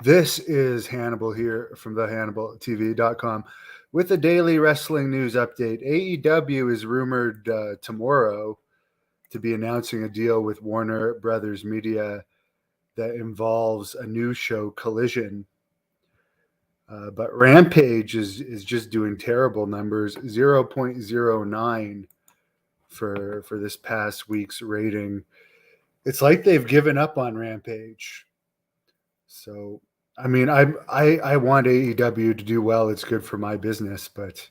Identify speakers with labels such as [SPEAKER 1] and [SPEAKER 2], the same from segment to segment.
[SPEAKER 1] This is Hannibal here from the HannibalTV.com with a daily wrestling news update. AEW is rumored tomorrow to be announcing a deal with Warner Brothers Media that involves a new show, Collision. But Rampage is just doing terrible numbers, 0.09 for this past week's rating. It's like they've given up on Rampage. So, I mean, I want AEW to do well. It's good for my business, but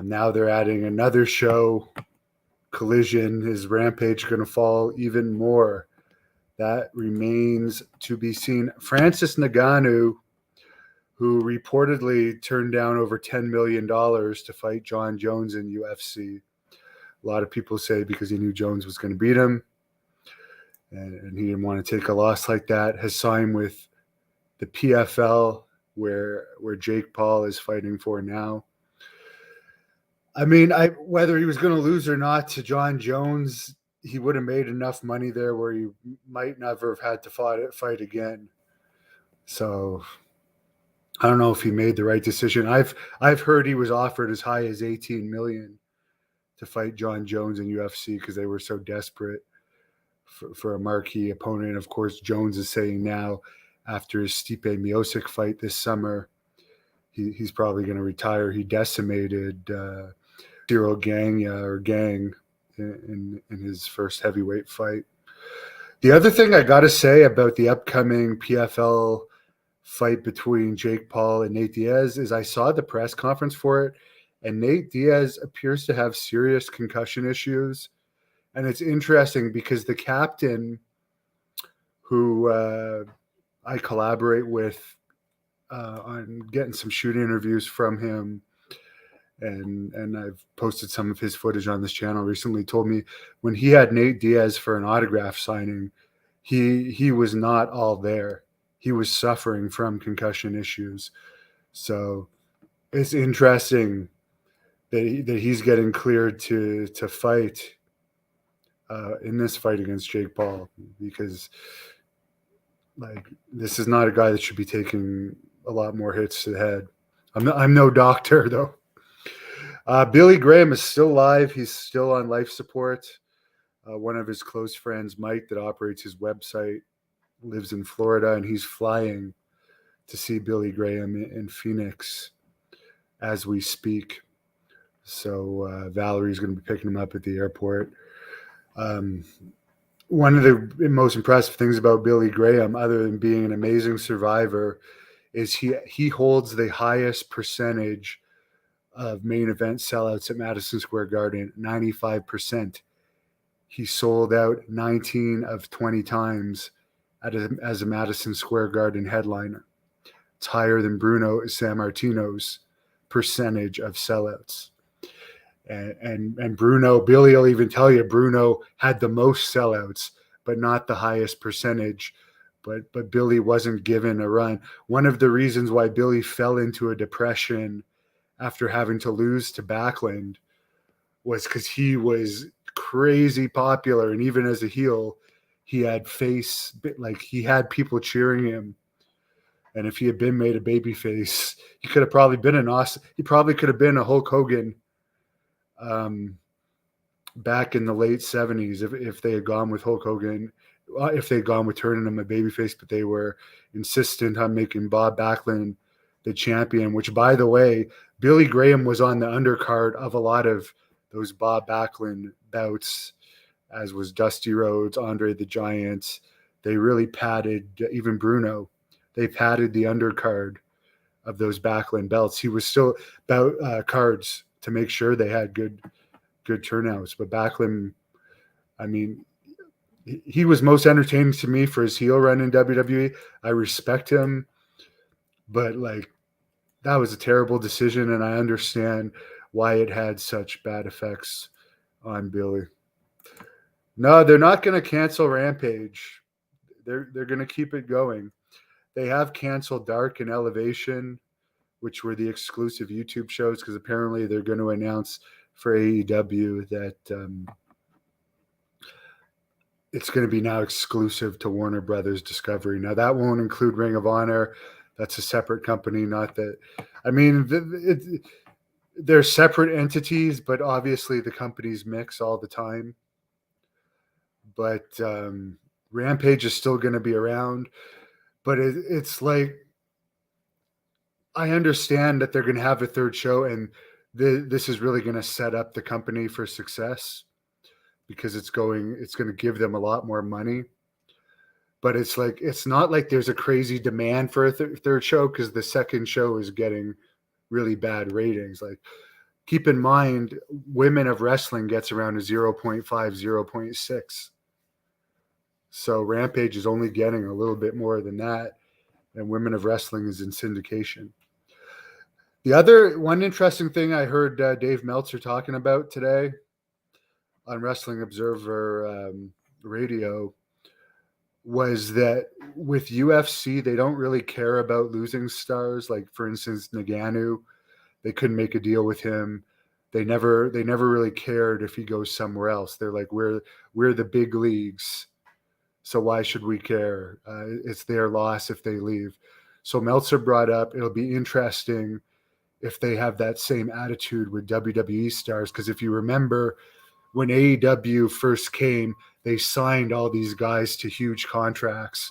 [SPEAKER 1] now they're adding another show, Collision. Is Rampage going to fall even more? That remains to be seen. Francis Ngannou, who reportedly turned down over $10 million to fight John Jones in UFC. A lot of people say because he knew Jones was going to beat him, and he didn't want to take a loss like that, has signed with the PFL, where Jake Paul is fighting for now. I mean, whether he was going to lose or not to John Jones, he would have made enough money there where he might never have had to fight again. So I don't know if he made the right decision. I've heard he was offered as high as $18 million to fight John Jones in UFC because they were so desperate for a marquee opponent. Of course, Jones is saying now, after his Stipe Miocic fight this summer, he's probably going to retire. He decimated Cyril Gang in his first heavyweight fight. The other thing I got to say about the upcoming PFL fight between Jake Paul and Nate Diaz is I saw the press conference for it, and Nate Diaz appears to have serious concussion issues. And it's interesting because the captain, who I collaborate with on getting some shoot interviews from him, and I've posted some of his footage on this channel recently, told me when he had Nate Diaz for an autograph signing, he was not all there. He was suffering from concussion issues. So it's interesting that he's getting cleared to fight in this fight against Jake Paul, because this is not a guy that should be taking a lot more hits to the head. I'm no doctor though. Billy Graham is still alive. He's still on life support. One of his close friends, Mike, that operates his website, lives in Florida, and he's flying to see Billy Graham in Phoenix as we speak. So Valerie's going to be picking him up at the airport. One of the most impressive things about Billy Graham, other than being an amazing survivor, is he holds the highest percentage of main event sellouts at Madison Square Garden, 95%. He sold out 19 of 20 times as a Madison Square Garden headliner. It's higher than Bruno Sammartino's percentage of sellouts. And Bruno, Billy will even tell you, Bruno had the most sellouts, but not the highest percentage. But Billy wasn't given a run. One of the reasons why Billy fell into a depression after having to lose to Backlund was because he was crazy popular, and even as a heel, he had he had people cheering him. And if he had been made a babyface, he could have probably been he probably could have been a Hulk Hogan back in the late 70s if they had gone with Hulk Hogan, if they had gone with turning him a babyface, but they were insistent on making Bob Backlund the champion, which, by the way, Billy Graham was on the undercard of a lot of those Bob Backlund bouts, as was Dusty Rhodes, Andre the Giant. They really padded, even Bruno, they padded the undercard of those Backlund belts. He was still about cards to make sure they had good turnouts. But Backlund, I mean, he was most entertaining to me for his heel run in WWE. I respect him, but that was a terrible decision, and I understand why it had such bad effects on Billy. No, they're not going to cancel Rampage. They're going to keep it going. They have canceled Dark and Elevation, which were the exclusive YouTube shows, because apparently they're going to announce for AEW that it's going to be now exclusive to Warner Brothers Discovery. Now that won't include Ring of Honor. That's a separate company. Not that, I mean, they're separate entities, but obviously the companies mix all the time. But Rampage is still going to be around. But it's like, I understand that they're going to have a third show, and this is really going to set up the company for success because it's going to give them a lot more money. But it's like, it's not like there's a crazy demand for a third show because the second show is getting really bad ratings. Like, keep in mind, Women of Wrestling gets around a 0.5, 0.6. So Rampage is only getting a little bit more than that, and Women of Wrestling is in syndication. The other one interesting thing I heard Dave Meltzer talking about today on Wrestling Observer Radio was that with UFC, they don't really care about losing stars. Like, for instance, Ngannou, they couldn't make a deal with him. They never really cared if he goes somewhere else. They're like, we're the big leagues, so why should we care? It's their loss if they leave. So Meltzer brought up, it'll be interesting if they have that same attitude with WWE stars, because if you remember, when AEW first came, they signed all these guys to huge contracts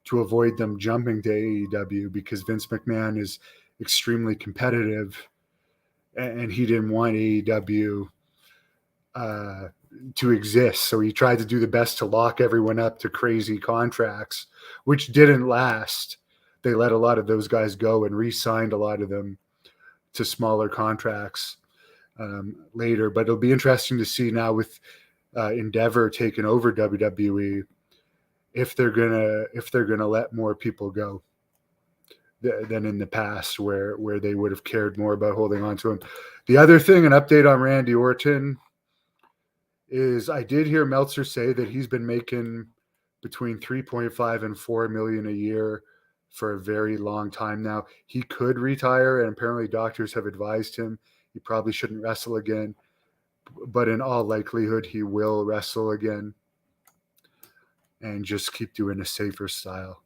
[SPEAKER 1] to avoid them jumping to AEW because Vince McMahon is extremely competitive and he didn't want AEW to exist. So he tried to do the best to lock everyone up to crazy contracts, which didn't last. They let a lot of those guys go and re-signed a lot of them to smaller contracts later. But it'll be interesting to see now with Endeavor taking over WWE if they're gonna let more people go than in the past, where they would have cared more about holding on to him. The other thing, an update on Randy Orton, is I did hear Meltzer say that he's been making between 3.5 and 4 million a year for a very long time now. He could retire, and apparently doctors have advised him he probably shouldn't wrestle again, but in all likelihood he will wrestle again and just keep doing a safer style.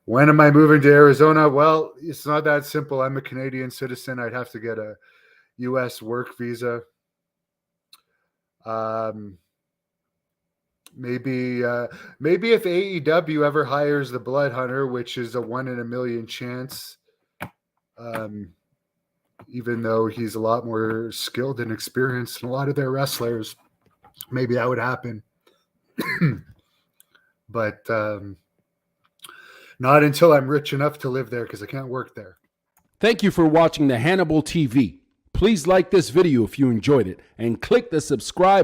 [SPEAKER 1] When am I moving to Arizona? Well, it's not that simple. I'm a Canadian citizen. I'd have to get a U.S. work visa. Maybe if AEW ever hires the Blood Hunter, which is a 1 in a million chance, even though he's a lot more skilled and experienced than a lot of their wrestlers, maybe that would happen. But not until I'm rich enough to live there, because I can't work there.
[SPEAKER 2] Thank you for watching the Hannibal TV. Please like this video if you enjoyed it and click the subscribe